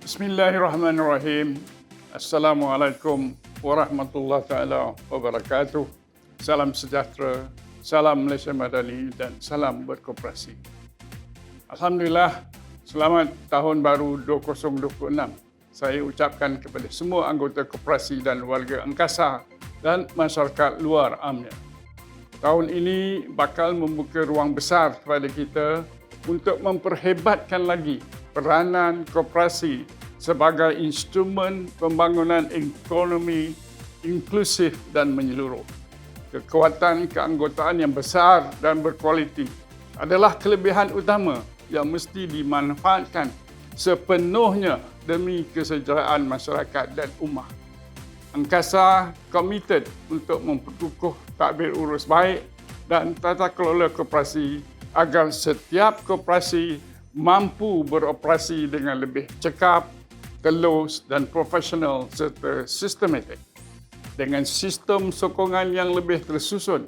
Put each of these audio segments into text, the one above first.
Bismillahirrahmanirrahim. Assalamualaikum warahmatullahi taala wabarakatuh. Salam sejahtera, salam Malaysia Madani dan salam berkooperasi. Alhamdulillah, selamat tahun baru 2026. Saya ucapkan kepada semua anggota koperasi dan warga angkasa dan masyarakat luar amnya. Tahun ini bakal membuka ruang besar kepada kita untuk memperhebatkan lagi peranan koperasi sebagai instrumen pembangunan ekonomi inklusif dan menyeluruh. Kekuatan keanggotaan yang besar dan berkualiti adalah kelebihan utama yang mesti dimanfaatkan sepenuhnya demi kesejahteraan masyarakat dan ummah. Angkasa komited untuk memperkukuh tadbir urus baik dan tata kelola koperasi agar setiap koperasi mampu beroperasi dengan lebih cekap, telus dan profesional serta sistematik. Dengan sistem sokongan yang lebih tersusun,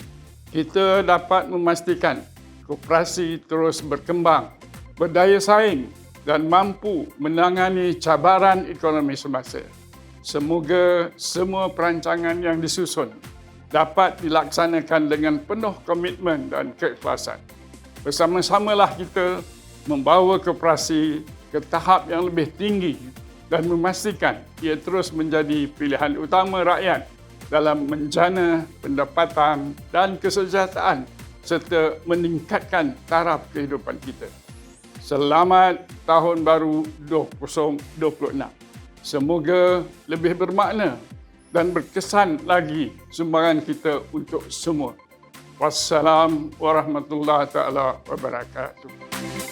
kita dapat memastikan koperasi terus berkembang, berdaya saing dan mampu menangani cabaran ekonomi semasa. Semoga semua perancangan yang disusun dapat dilaksanakan dengan penuh komitmen dan keikhlasan. Bersama-samalah kita membawa koperasi ke tahap yang lebih tinggi dan memastikan ia terus menjadi pilihan utama rakyat dalam menjana pendapatan dan kesejahteraan serta meningkatkan taraf kehidupan kita. Selamat Tahun Baru 2026. Semoga lebih bermakna dan berkesan lagi sumbangan kita untuk semua. Wassalamualaikum warahmatullahi taala wabarakatuh.